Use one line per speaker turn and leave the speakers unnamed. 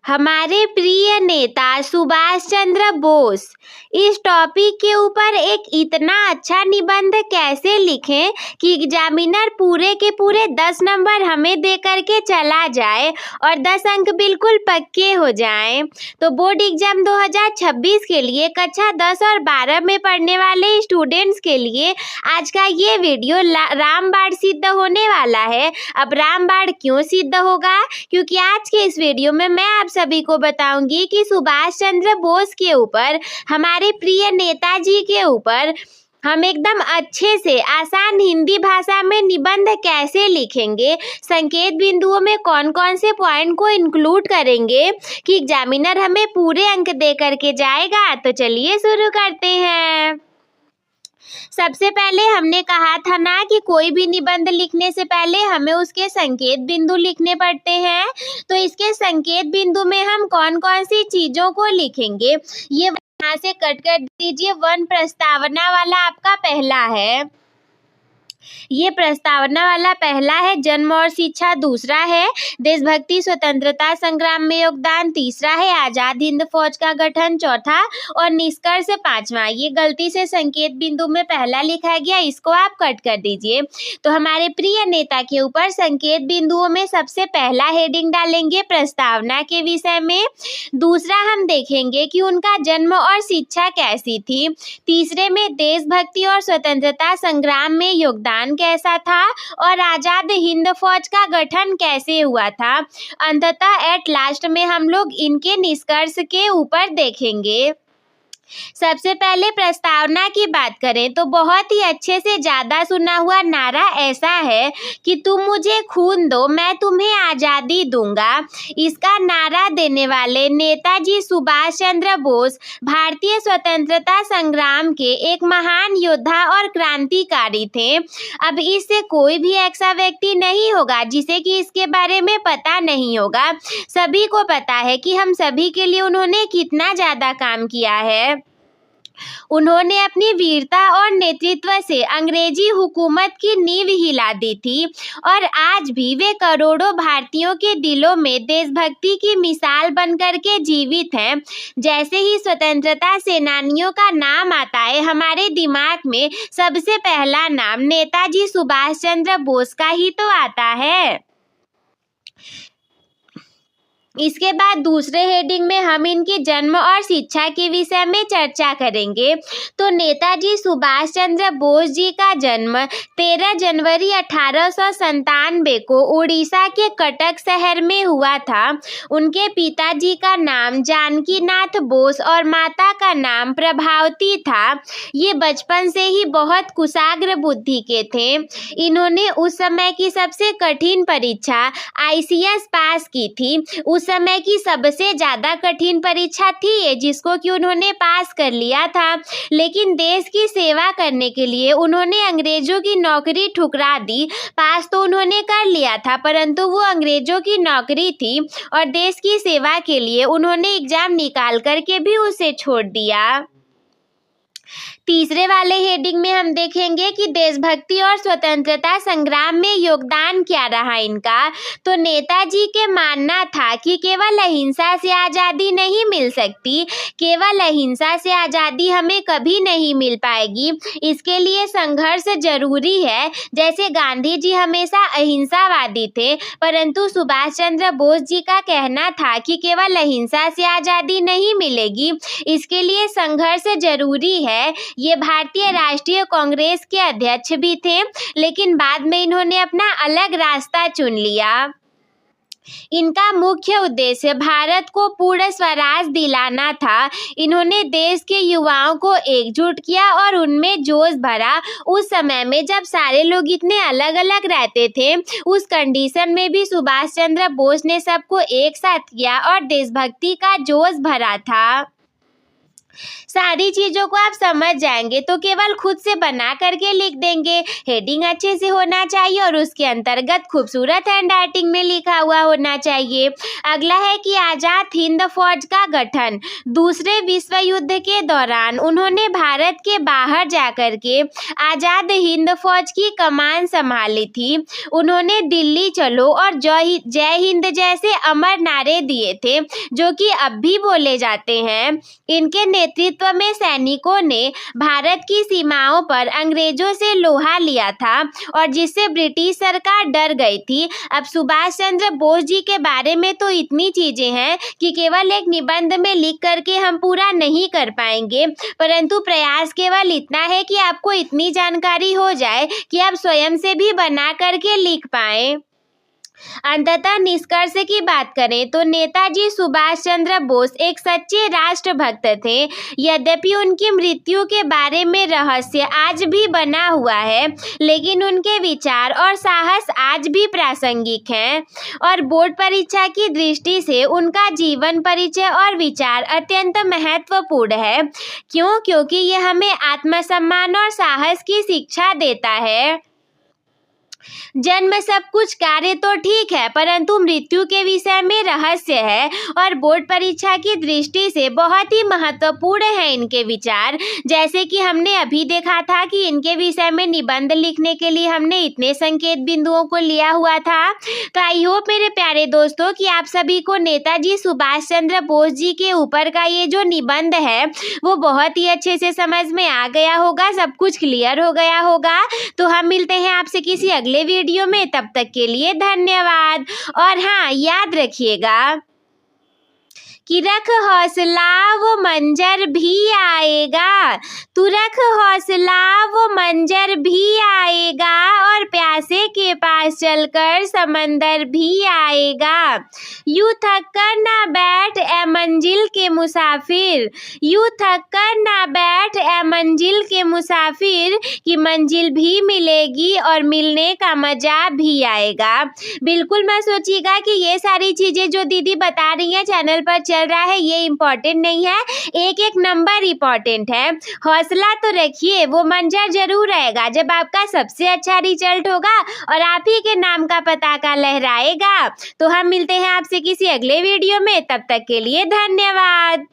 हमारे प्रिय नेता सुभाष चंद्र बोस, इस टॉपिक के ऊपर एक इतना अच्छा निबंध कैसे लिखें कि एग्जामिनर पूरे के पूरे 10 नंबर हमें दे करके चला जाए और 10 अंक बिल्कुल पक्के हो जाएं। तो बोर्ड एग्जाम 2026 के लिए कक्षा 10 और 12 में पढ़ने वाले स्टूडेंट्स के लिए आज का ये वीडियो रामबाण सिद्ध होने वाला है। अब रामबाण क्यों सिद्ध होगा? क्योंकि आज के इस वीडियो में मैं आप सभी को बताऊंगी कि सुभाष चंद्र बोस के ऊपर, हमारे प्रिय नेताजी के ऊपर हम एकदम अच्छे से आसान हिंदी भाषा में निबंध कैसे लिखेंगे, संकेत बिंदुओं में कौन कौन से पॉइंट को इंक्लूड करेंगे कि एग्जामिनर हमें पूरे अंक दे करके जाएगा। तो चलिए शुरू करते हैं। सबसे पहले हमने कहा था ना कि कोई भी निबंध लिखने से पहले हमें उसके संकेत बिंदु लिखने पड़ते हैं। तो इसके संकेत बिंदु में हम कौन कौन सी चीजों को लिखेंगे, ये यहाँ से कट कर दीजिए। वन प्रस्तावना वाला आपका पहला है, ये प्रस्तावना वाला पहला है। जन्म और शिक्षा दूसरा है। देशभक्ति स्वतंत्रता संग्राम में योगदान तीसरा है। आजाद हिंद फौज का गठन चौथा और निष्कर्ष पांचवा। ये गलती से संकेत बिंदु में पहला लिखा गया, इसको आप कट कर दीजिए। तो हमारे प्रिय नेता के ऊपर संकेत बिंदुओं में सबसे पहला हेडिंग डालेंगे प्रस्तावना के विषय में। दूसरा हम देखेंगे कि उनका जन्म और शिक्षा कैसी थी। तीसरे में देशभक्ति और स्वतंत्रता संग्राम में योगदान कैसा था और आजाद हिंद फौज का गठन कैसे हुआ था। अंततः एट लास्ट में हम लोग इनके निष्कर्ष के ऊपर देखेंगे। सबसे पहले प्रस्तावना की बात करें तो बहुत ही अच्छे से ज्यादा सुना हुआ नारा ऐसा है कि तुम मुझे खून दो मैं तुम्हें आजादी दूंगा। इसका नारा देने वाले नेताजी सुभाष चंद्र बोस भारतीय स्वतंत्रता संग्राम के एक महान योद्धा और क्रांतिकारी थे। अब इससे कोई भी ऐसा व्यक्ति नहीं होगा जिसे कि इसके बारे में पता नहीं होगा। सभी को पता है कि हम सभी के लिए उन्होंने कितना ज्यादा काम किया है। उन्होंने अपनी वीरता और नेतृत्व से अंग्रेजी हुकूमत की नींव हिला दी थी और आज भी वे करोड़ों भारतीयों के दिलों में देशभक्ति की मिसाल बनकर के जीवित हैं। जैसे ही स्वतंत्रता सेनानियों का नाम आता है, हमारे दिमाग में सबसे पहला नाम नेताजी सुभाष चंद्र बोस का ही तो आता है। इसके बाद दूसरे हेडिंग में हम इनकी जन्म और शिक्षा के विषय में चर्चा करेंगे। तो नेताजी सुभाष चंद्र बोस जी का जन्म 13 जनवरी 1897 को उड़ीसा के कटक शहर में हुआ था। उनके पिताजी का नाम जानकीनाथ बोस और माता का नाम प्रभावती था। ये बचपन से ही बहुत कुशाग्र बुद्धि के थे। इन्होंने उस समय की सबसे कठिन परीक्षा ICS पास की थी। उस समय की सबसे ज्यादा कठिन परीक्षा थी ये, जिसको कि उन्होंने पास कर लिया था। लेकिन देश की सेवा करने के लिए उन्होंने अंग्रेजों की नौकरी ठुकरा दी। पास तो उन्होंने कर लिया था, परंतु वो अंग्रेजों की नौकरी थी और देश की सेवा के लिए उन्होंने एग्जाम निकाल करके भी उसे छोड़ दिया। तीसरे वाले हेडिंग में हम देखेंगे कि देशभक्ति और स्वतंत्रता संग्राम में योगदान क्या रहा इनका। तो नेताजी के मानना था कि केवल अहिंसा से आज़ादी नहीं मिल सकती, केवल अहिंसा से आज़ादी हमें कभी नहीं मिल पाएगी। इसके लिए संघर्ष जरूरी है। जैसे गांधी जी हमेशा अहिंसावादी थे, परंतु सुभाष चंद्र बोस जी का कहना था कि केवल अहिंसा से आज़ादी नहीं मिलेगी, इसके लिए संघर्ष जरूरी है। ये भारतीय राष्ट्रीय कांग्रेस के अध्यक्ष भी थे, लेकिन बाद में इन्होंने अपना अलग रास्ता चुन लिया। इनका मुख्य उद्देश्य भारत को पूर्ण स्वराज दिलाना था। इन्होंने देश के युवाओं को एकजुट किया और उनमें जोश भरा। उस समय में जब सारे लोग इतने अलग अलग रहते थे, उस कंडीशन में भी सुभाष चंद्र बोस ने सबको एक साथ किया और देशभक्ति का जोश भरा था। सारी चीज़ों को आप समझ जाएंगे तो केवल खुद से बना करके लिख देंगे। हेडिंग अच्छे से होना चाहिए और उसके अंतर्गत खूबसूरत हैंडराइटिंग में लिखा हुआ होना चाहिए। अगला है कि आज़ाद हिंद फौज का गठन। दूसरे विश्व युद्ध के दौरान उन्होंने भारत के बाहर जाकर के आज़ाद हिंद फौज की कमान संभाली थी। उन्होंने दिल्ली चलो और जय हिंद जैसे अमर नारे दिए थे, जो कि अब भी बोले जाते हैं। इनके नेतृत्व में सैनिकों ने भारत की सीमाओं पर अंग्रेजों से लोहा लिया था और जिससे ब्रिटिश सरकार डर गई थी। अब सुभाष चंद्र बोस जी के बारे में तो इतनी चीजें हैं कि केवल एक निबंध में लिख करके हम पूरा नहीं कर पाएंगे, परंतु प्रयास केवल इतना है कि आपको इतनी जानकारी हो जाए कि आप स्वयं से भी बना करके लिख पाएं। अंततः निष्कर्ष की बात करें तो नेताजी सुभाष चंद्र बोस एक सच्चे राष्ट्रभक्त थे। यद्यपि उनकी मृत्यु के बारे में रहस्य आज भी बना हुआ है, लेकिन उनके विचार और साहस आज भी प्रासंगिक हैं और बोर्ड परीक्षा की दृष्टि से उनका जीवन परिचय और विचार अत्यंत महत्वपूर्ण है। क्यों? क्योंकि यह हमें आत्मसम्मान और साहस की शिक्षा देता है। जन्म सब कुछ कार्य तो ठीक है, परंतु मृत्यु के विषय में रहस्य है और बोर्ड परीक्षा की दृष्टि से बहुत ही महत्वपूर्ण है इनके विचार। जैसे कि हमने अभी देखा था कि इनके विषय में निबंध लिखने के लिए हमने इतने संकेत बिंदुओं को लिया हुआ था। तो आई होप मेरे प्यारे दोस्तों कि आप सभी को नेताजी सुभाष चंद्र बोस जी के ऊपर का ये जो निबंध है वो बहुत ही अच्छे से समझ में आ गया होगा, सब कुछ क्लियर हो गया होगा। तो हम मिलते हैं आपसे किसी अगले वीडियो में, तब तक के लिए धन्यवाद। और हाँ, याद रखिएगा कि रख हौसला वो मंजर भी आएगा। तू रख हौसला वो मंजर भी आएगा और प्यासे के पास चलकर समंदर भी आएगा। यूं थक कर ना बैठ ए मंजिल के मुसाफिर, यूं थक कर ना बैठ ए मंजिल के मुसाफिर, कि मंजिल भी मिलेगी और मिलने का मजा भी आएगा। बिल्कुल मत सोचिएगा कि ये सारी चीजें जो दीदी बता रही हैं चैनल पर चल रहा है ये इम्पोर्टेंट नहीं है, एक एक नंबर इम्पोर्टेंट है। हौसला तो रखिए, वो मंजर जरूर आएगा जब आपका सबसे अच्छा रिजल्ट होगा और आप ही के नाम का पताका लहराएगा। तो हम मिलते हैं आपसे किसी अगले वीडियो में, तब तक के लिए धन्यवाद।